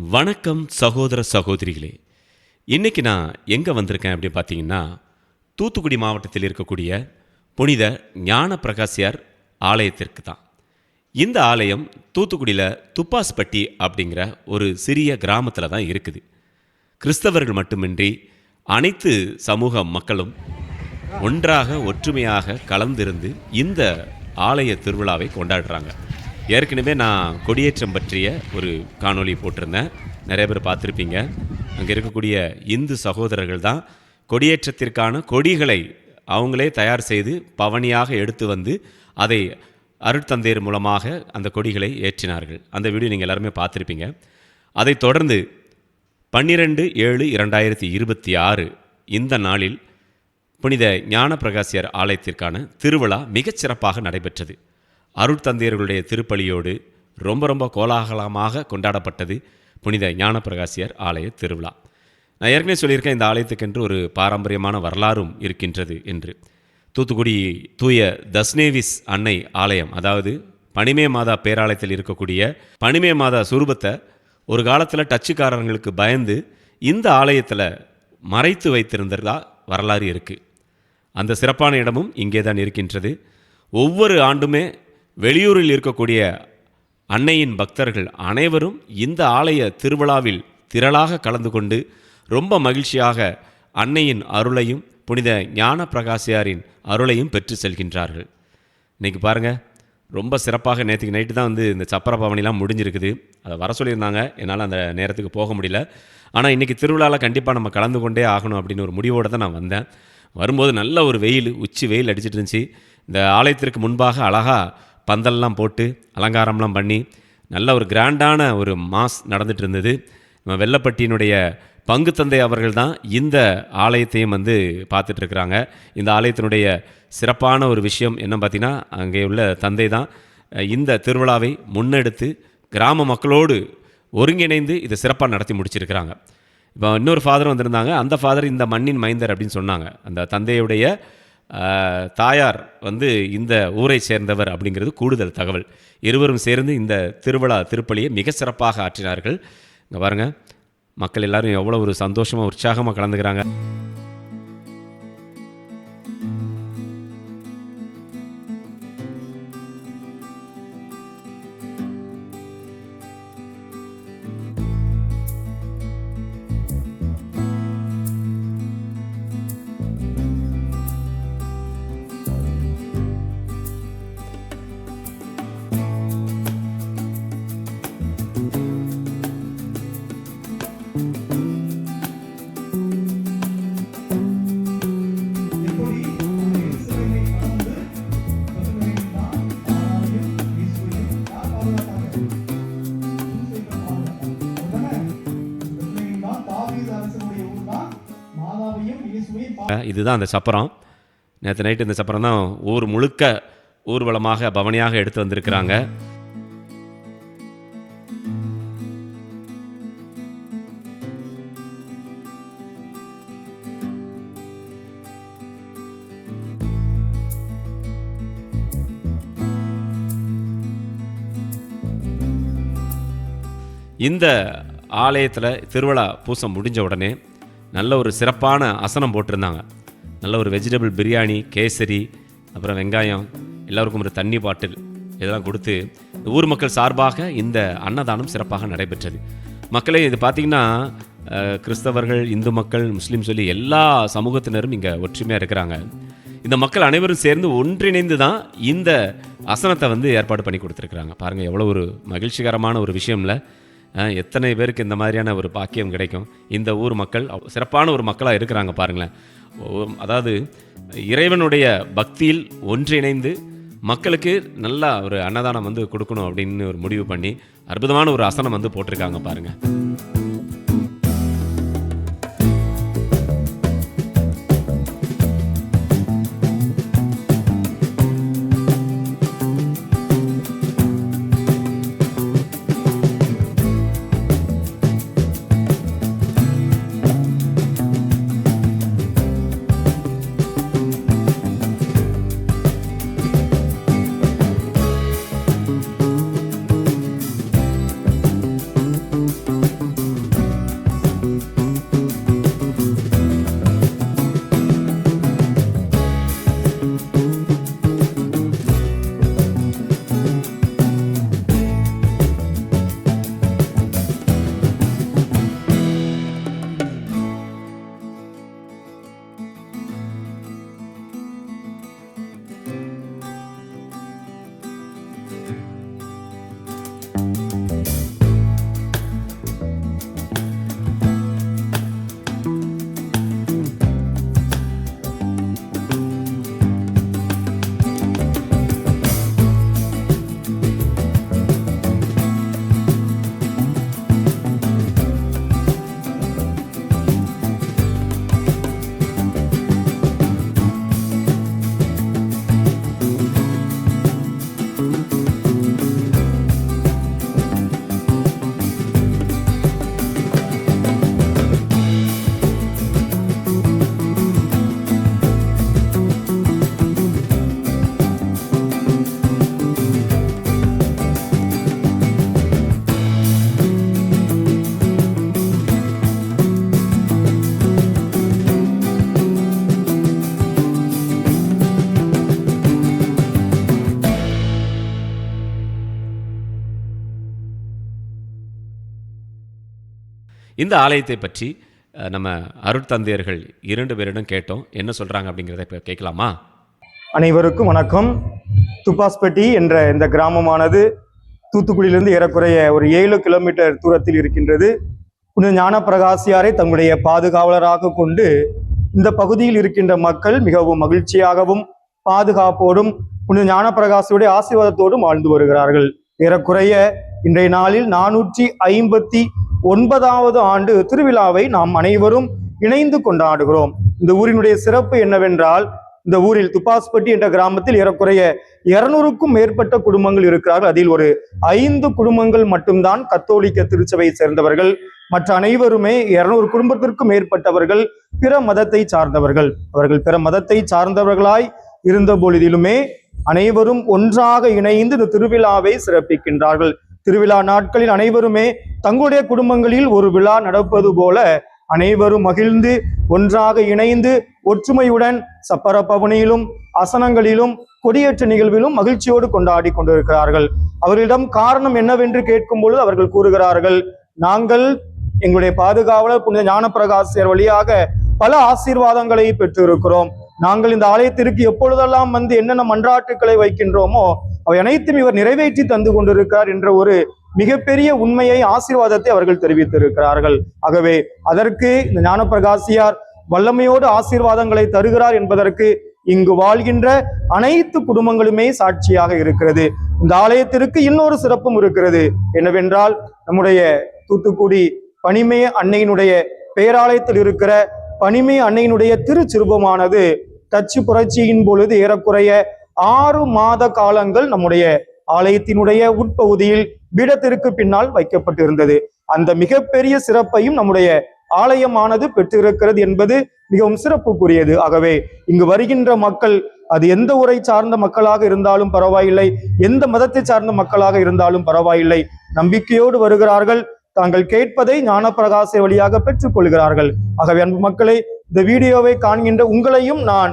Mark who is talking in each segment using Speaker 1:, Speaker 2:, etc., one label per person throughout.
Speaker 1: வணக்கம் சகோதர சகோதரிகளே. இன்றைக்கி நான் எங்கே வந்திருக்கேன் அப்படின்னு பார்த்தீங்கன்னா, தூத்துக்குடி மாவட்டத்தில் இருக்கக்கூடிய புனித ஞான பிரகாசியார் ஆலயத்திற்கு தான். இந்த ஆலயம் தூத்துக்குடியில் துப்பாஸ்பட்டி அப்படிங்கிற ஒரு சிறிய கிராமத்தில் தான் இருக்குது. கிறிஸ்தவர்கள் மட்டுமின்றி அனைத்து சமூக மக்களும் ஒன்றாக ஒற்றுமையாக கலந்திருந்து இந்த ஆலய திருவிழாவை கொண்டாடுறாங்க. ஏற்கனவே நான் கொடியேற்றம் பற்றிய ஒரு காணொளி போட்டிருந்தேன், நிறைய பேர் பார்த்துருப்பீங்க. அங்கே இருக்கக்கூடிய இந்து சகோதரர்கள் தான் கொடியேற்றத்திற்கான கொடிகளை அவங்களே தயார் செய்து பவனியாக எடுத்து வந்து அதை அருட்தந்தையர் மூலமாக அந்த கொடிகளை ஏற்றினார்கள். அந்த வீடியோ நீங்கள் எல்லாருமே பார்த்துருப்பீங்க. அதைத் தொடர்ந்து 12/7/2026 இந்த நாளில் புனித ஞான பிரகாசியார் ஆலயத்திற்கான திருவிழா மிகச்சிறப்பாக நடைபெற்றது. அருட்தந்தையர்களுடைய திருப்பலியோடு ரொம்ப கோலாகலமாக கொண்டாடப்பட்டது புனித ஞான பிரகாசியார் ஆலய திருவிழா. நான் ஏற்கனவே சொல்லியிருக்கேன், இந்த ஆலயத்துக்கென்று ஒரு பாரம்பரியமான வரலாறும் இருக்கின்றது என்று. தூத்துக்குடி தூய தஸ்னேவிஸ் அன்னை ஆலயம், அதாவது பனிமே மாதா பேராலயத்தில் இருக்கக்கூடிய பனிமே மாதா சுரூபத்தை ஒரு காலத்தில் டச்சுக்காரங்களுக்கு பயந்து இந்த ஆலயத்தில் மறைத்து வைத்திருந்ததா வரலாறு இருக்குது. அந்த சிறப்பான இடமும் இங்கே தான் இருக்கின்றது. ஒவ்வொரு ஆண்டுமே வெளியூரில் இருக்கக்கூடிய அன்னையின் பக்தர்கள் அனைவரும் இந்த ஆலய திருவிழாவில் திரளாக கலந்து கொண்டு ரொம்ப மகிழ்ச்சியாக அன்னையின் அருளையும் புனித ஞான பிரகாசியாரின் அருளையும் பெற்று செல்கின்றார்கள். இன்றைக்கி பாருங்கள், ரொம்ப சிறப்பாக நேற்றுக்கு நைட்டு தான் இந்த சப்பர பவனிலாம் முடிஞ்சிருக்குது. அதை வர சொல்லியிருந்தாங்க, என்னால் அந்த நேரத்துக்கு போக முடியல. ஆனால் இன்றைக்கி திருவிழாவில் கண்டிப்பாக நம்ம கலந்து கொண்டே ஆகணும் அப்படின்னு ஒரு முடிவோடு தான் நான் வந்தேன். வரும்போது நல்ல ஒரு வெயில், உச்சி வெயில் அடிச்சிட்டு இருந்துச்சு. இந்த ஆலயத்திற்கு முன்பாக அழகாக பந்தல்லாம் போட்டு அலங்காரம்லாம் பண்ணி நல்ல ஒரு கிராண்டான ஒரு மாஸ் நடந்துட்டு இருந்தது. நம்ம வெள்ளப்பட்டியினுடைய பங்கு தந்தை அவர்கள் தான் இந்த ஆலயத்தையும் பார்த்துட்ருக்குறாங்க. இந்த ஆலயத்தினுடைய சிறப்பான ஒரு விஷயம் என்ன பார்த்தீங்கன்னா, அங்கே உள்ள தந்தை தான் இந்த திருவிழாவை முன்னெடுத்து கிராம மக்களோடு ஒருங்கிணைந்து இதை சிறப்பாக நடத்தி முடிச்சிருக்கிறாங்க. இப்போ இன்னொரு ஃபாதர் வந்திருந்தாங்க. அந்த ஃபாதர் இந்த மண்ணின் மைந்தர் அப்படின்னு சொன்னாங்க. அந்த தந்தையுடைய தாயார் இந்த ஊரை சேர்ந்தவர் அப்படிங்கிறது கூடுதல் தகவல். இருவரும் சேர்ந்து இந்த திருவிழா திருப்பலியை மிக சிறப்பாக ஆற்றினார்கள். இங்கே பாருங்கள், மக்கள் எல்லாரும் எவ்வளோ ஒரு சந்தோஷமாக உற்சாகமாக கலந்துக்கிறாங்க. இதுதான் அந்த சப்பரம். நேற்று நைட்டு இந்த சப்பரம் தான் ஊர் முழுக்க ஊர்வலமாக பவனியாக எடுத்து வந்திருக்கிறாங்க. இந்த ஆலயத்தில் திருவிழா பூசம் முடிஞ்ச உடனே நல்ல ஒரு சிறப்பான அசனம் போட்டிருந்தாங்க. நல்ல ஒரு வெஜிடபிள் பிரியாணி, கேசரி, அப்புறம் வெங்காயம், எல்லோருக்கும் ஒரு தண்ணி பாட்டில் இதெல்லாம் கொடுத்து ஊர் மக்கள் சார்பாக இந்த அன்னதானம் சிறப்பாக நடைபெற்றது. மக்களே, இது பார்த்திங்கன்னா கிறிஸ்தவர்கள், இந்து மக்கள், முஸ்லீம் சொல்லி எல்லா சமூகத்தினரும் இங்கே ஒற்றுமையாக இருக்கிறாங்க. இந்த மக்கள் அனைவரும் சேர்ந்து ஒன்றிணைந்து தான் இந்த அசனத்தை ஏற்பாடு பண்ணி கொடுத்துருக்குறாங்க. பாருங்கள், எவ்வளோ ஒரு மகிழ்ச்சிகரமான ஒரு விஷயம்ல. எத்தனை பேருக்கு இந்த மாதிரியான ஒரு பாக்கியம் கிடைக்கும். இந்த ஊர் மக்கள் சிறப்பான ஒரு மக்களாக இருக்கிறாங்க பாருங்களேன். அதாவது இறைவனுடைய பக்தியில் ஒன்றிணைந்து மக்களுக்கு நல்லா ஒரு அன்னதானம் கொடுக்கணும் அப்படின்னு ஒரு முடிவு பண்ணி அற்புதமான ஒரு அசனம் போட்டிருக்காங்க பாருங்கள். இந்த ஆலயத்தை பற்றி நம்ம அருட்தந்தையர்கள் 2 பேரிடம் கேட்டோம். என்ன சொல்கிறாங்க அப்படிங்கிறத இப்போ கேட்கலாமா?
Speaker 2: அனைவருக்கும் வணக்கம். துப்பாஸ்பட்டி என்ற இந்த கிராமமானது தூத்துக்குடியிலிருந்து ஏறக்குறைய ஒரு 7 கிலோமீட்டர் தூரத்தில் இருக்கின்றது. புனித ஞான பிரகாசியாரை தங்களுடைய பாதுகாவலராக கொண்டு இந்த பகுதியில் இருக்கின்ற மக்கள் மிகவும் மகிழ்ச்சியாகவும் பாதுகாப்போடும் புனித ஞான பிரகாசியுடைய ஆசீர்வாதத்தோடும் வாழ்ந்து வருகிறார்கள். ஏறக்குறைய இன்றைய நாளில் 459வது ஆண்டு திருவிழாவை நாம் அனைவரும் இணைந்து கொண்டாடுகிறோம். இந்த ஊரினுடைய சிறப்பு என்னவென்றால், இந்த ஊரில் துப்பாஸ்பட்டி என்ற கிராமத்தில் ஏறக்குறைய 200க்கும் மேற்பட்ட குடும்பங்கள் இருக்கிறார்கள். அதில் ஒரு 5 குடும்பங்கள் மட்டும்தான் கத்தோலிக்க திருச்சபையை சேர்ந்தவர்கள். மற்ற அனைவருமே 200 குடும்பத்திற்கும் மேற்பட்டவர்கள் பிற மதத்தை சார்ந்தவர்கள். அவர்கள் பிற மதத்தை சார்ந்தவர்களாய் இருந்த பொழுதிலுமே அனைவரும் ஒன்றாக இணைந்து இந்த திருவிழாவை சிறப்பிக்கின்றார்கள். திருவிழா நாட்களில் அனைவருமே தங்களுடைய குடும்பங்களில் ஒரு விழா நடப்பது போல அனைவரும் மகிழ்ந்து ஒன்றாக இணைந்து ஒற்றுமையுடன் சப்பர பவனியிலும் அசனங்களிலும் கொடியேற்ற நிகழ்விலும் மகிழ்ச்சியோடு கொண்டாடி கொண்டிருக்கிறார்கள். அவர்களிடம் காரணம் என்னவென்று கேட்கும் பொழுது அவர்கள் கூறுகிறார்கள், நாங்கள் எங்களுடைய பாதுகாவலர் புனித ஞான பிரகாசியர் வழியாக பல ஆசீர்வாதங்களை பெற்றிருக்கிறோம். நாங்கள் இந்த ஆலயத்திற்கு எப்பொழுதெல்லாம் வந்து என்னென்ன மன்றாட்டுக்களை வைக்கின்றோமோ அவை அனைத்தும் இவர் நிறைவேற்றி தந்து கொண்டிருக்கிறார் என்ற ஒரு மிகப்பெரிய உண்மையை, ஆசீர்வாதத்தை அவர்கள் தெரிவித்திருக்கிறார்கள். ஆகவே அதற்கு இந்த ஞான பிரகாசியார் வல்லமையோடு ஆசீர்வாதங்களை தருகிறார் என்பதற்கு இங்கு வாழ்கின்ற அனைத்து குடும்பங்களுமே சாட்சியாக இருக்கிறது. இந்த ஆலயத்திற்கு இன்னொரு சிறப்பும் இருக்கிறது. என்னவென்றால், நம்முடைய தூத்துக்குடி பனிமய அன்னையினுடைய பேராலயத்தில் இருக்கிற பனிமய அன்னையினுடைய திருச்சிறுபமானது டச்சு புரட்சியின் பொழுது ஏறக்குறைய 6 மாத காலங்கள் நம்முடைய ஆலயத்தினுடைய உட்பகுதியில் பீடத்திற்கு பின்னால் வைக்கப்பட்டிருந்தது. அந்த மிகப்பெரிய சிறப்பையும் நம்முடைய ஆலயமானது பெற்றிருக்கிறது என்பது மிகவும் சிறப்புக்குரியது. ஆகவே இங்கு வருகின்ற மக்கள் அது எந்த ஊரை சார்ந்த மக்களாக இருந்தாலும் பரவாயில்லை, எந்த மதத்தை சார்ந்த மக்களாக இருந்தாலும் பரவாயில்லை, நம்பிக்கையோடு வருகிறார்கள். தாங்கள் கேட்பதை ஞான பிரகாச வழியாக பெற்றுக் கொள்கிறார்கள். ஆகவே அன்பு மக்களை, இந்த வீடியோவை காண்கின்ற உங்களையும் நான்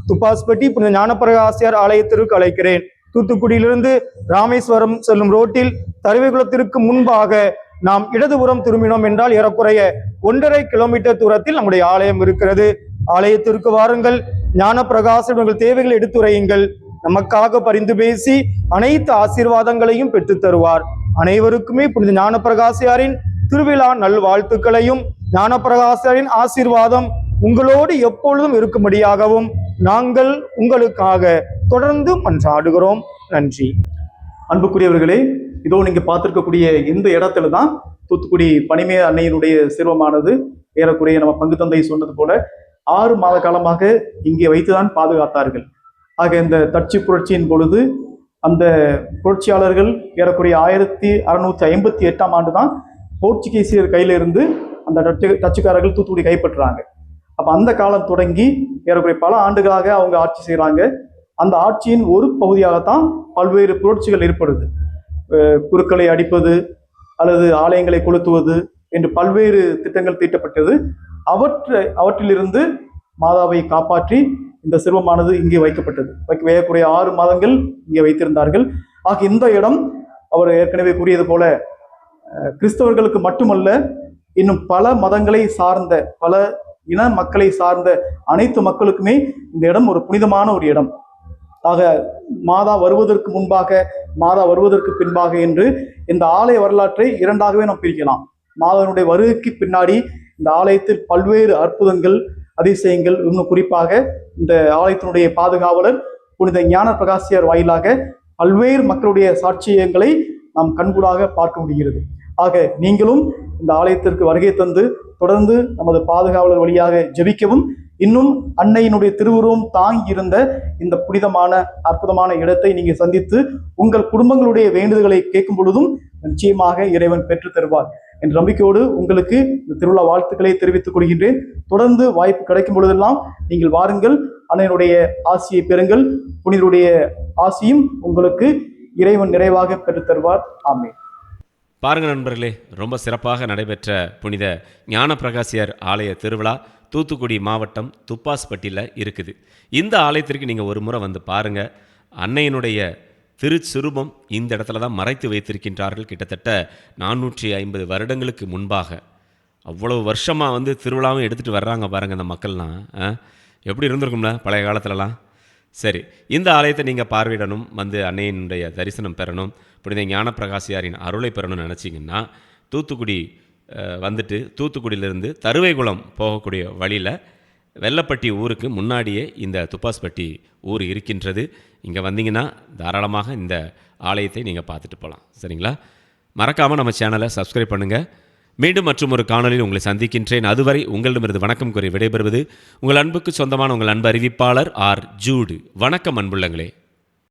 Speaker 2: துப்பாஸ்பட்டி புனித ஞான பிரகாசியார் ஆலயத்திற்கு அழைக்கிறேன். தூத்துக்குடியிலிருந்து ராமேஸ்வரம் செல்லும் ரோட்டில் தருவைகுளத்திற்கு முன்பாக நாம் இடதுபுறம் திரும்பினோம் என்றால் ஏறக்குறைய 1.5 கிலோமீட்டர் தூரத்தில் நம்முடைய ஆலயம் இருக்கிறது. ஆலயத்திற்கு வாருங்கள், ஞான பிரகாசம் உங்கள் தேவைகளை எடுத்துரையுங்கள். நமக்காக பரிந்து பேசி அனைத்து ஆசீர்வாதங்களையும் பெற்றுத் தருவார். அனைவருக்குமே புனித ஞான பிரகாசியாரின் திருவிழா நல்வாழ்த்துக்களையும் ஞான பிரகாசியாரின் ஆசீர்வாதம் உங்களோடு எப்பொழுதும் இருக்கும்படியாகவும் நாங்கள் உங்களுக்காக தொடர்ந்து மன்றாடுகிறோம். நன்றி.
Speaker 3: அன்புக்குரியவர்களே, இதோ நீங்க பார்த்திருக்கக்கூடிய இந்த இடத்துல தான் தூத்துக்குடி பனிமய அன்னையினுடைய சிறுவமானது ஏறக்குறைய நம்ம பங்கு தந்தை சொன்னது போல 6 மாத காலமாக இங்கே வைத்துதான் பாதுகாத்தார்கள். ஆக இந்த தச்சு புரட்சியின் பொழுது அந்த புரட்சியாளர்கள் ஏறக்குறைய 1658ஆம் ஆண்டு தான் போர்ச்சுகீசியர் கையில இருந்து அந்த டச்சுக்காரர்கள் தூத்துக்குடி கைப்பற்றுறாங்க. அப்ப அந்த காலம் தொடங்கி ஏறக்குறைய பல ஆண்டுகளாக அவங்க ஆட்சி செய்யறாங்க. அந்த ஆட்சியின் ஒரு பகுதியாகத்தான் பல்வேறு புரட்சிகள் ஏற்படுது. குருக்களை அடிப்பது அல்லது ஆலயங்களை கொளுத்துவது என்று பல்வேறு திட்டங்கள் தீட்டப்பட்டது. அவற்றிலிருந்து மாதாவை காப்பாற்றி இந்த சிறுவமானது இங்கே வைக்கப்பட்டது. ஏறக்குறைய 6 மாதங்கள் இங்கே வைத்திருந்தார்கள். ஆக இந்த இடம் அவர் ஏற்கனவே கூறியது போல கிறிஸ்தவர்களுக்கு மட்டுமல்ல, இன்னும் பல மதங்களை சார்ந்த, பல இன மக்களை சார்ந்த அனைத்து மக்களுக்குமே இந்த இடம் ஒரு புனிதமான ஒரு இடம். ஆக மாதா வருவதற்கு முன்பாக, மாதா வருவதற்கு பின்பாக என்று இந்த ஆலய வரலாற்றை 2ஆகவே நாம் பிரிக்கலாம். மாதாவினுடைய வருகைக்கு பின்னாடி இந்த ஆலயத்தில் பல்வேறு அற்புதங்கள், அதிசயங்கள், இன்னும் குறிப்பாக இந்த ஆலயத்தினுடைய பாதுகாவலர் புனித ஞான பிரகாசியார் வாயிலாக பல்வேறு மக்களுடைய சாட்சியங்களை நாம் கண்கூடாக பார்க்க முடிகிறது. ஆக நீங்களும் இந்த ஆலயத்திற்கு வருகை தந்து தொடர்ந்து நமது பாதுகாவலர் வழியாக ஜெபிக்கவும், இன்னும் அன்னையினுடைய திருவுருவம் தாங்கி இருந்த இந்த புனிதமான அற்புதமான இடத்தை நீங்க சந்தித்து உங்கள் குடும்பங்களுடைய வேண்டுதல்களை கேட்கும் பொழுதும் நிச்சயமாக இறைவன் பெற்று தருவார் என்ற நம்பிக்கையோடு உங்களுக்கு இந்த திருவிழா வாழ்த்துக்களை தெரிவித்துக் கொள்கின்றேன். தொடர்ந்து வாய்ப்பு கிடைக்கும் பொழுதெல்லாம் நீங்கள் வாருங்கள், அன்னையினுடைய ஆசியை பெறுங்கள். புனிதருடைய ஆசியும் உங்களுக்கு இறைவன் நிறைவாக பெற்று தருவார். ஆமென்.
Speaker 1: பாருங்க நண்பர்களே, ரொம்ப சிறப்பாக நடைபெற்ற புனித ஞான பிரகாசியார் ஆலய திருவிழா தூத்துக்குடி மாவட்டம் துப்பாஸ்பட்டியில் இருக்குது. இந்த ஆலயத்திற்கு நீங்கள் ஒரு முறை வந்து பாருங்கள். அன்னையினுடைய திருச்சிறுபம் இந்த இடத்துல தான் மறைத்து வைத்திருக்கின்றார்கள். கிட்டத்தட்ட 450 வருடங்களுக்கு முன்பாக அவ்வளோ வருஷமாக வந்து திருவிழாவும் எடுத்துகிட்டு வர்றாங்க பாருங்கள் இந்த மக்கள்லாம். எப்படி இருந்திருக்கும்ல பழைய காலத்துலலாம். சரி, இந்த ஆலயத்தை நீங்கள் பார்வையிடணும், வந்து அன்னையினுடைய தரிசனம் பெறணும், புனித ஞானப்பிரகாசியாரின் அருளை பெறணும்னு நினச்சிங்கன்னா தூத்துக்குடி வந்துட்டு தூத்துக்குடியிலேருந்து தருவைகுளம் போகக்கூடிய வழியில் வெள்ளப்பட்டி ஊருக்கு முன்னாடியே இந்த துப்பாஸ்பட்டி ஊர் இருக்கின்றது. இங்கே வந்தீங்கன்னா தாராளமாக இந்த ஆலயத்தை நீங்கள் பார்த்துட்டு போகலாம். சரிங்களா? மறக்காமல் நம்ம சேனலை சப்ஸ்கிரைப் பண்ணுங்கள். மீண்டும் மற்றும் ஒரு காணொலியில் உங்களை சந்திக்கின்றேன். அதுவரை உங்களிடமிருந்து வணக்கம் கூறி விடைபெறுவது உங்கள் அன்புக்கு சொந்தமான உங்கள் அன்பு அறிவிப்பாளர் ஆர். ஜூடு. வணக்கம் அன்புள்ளங்களே.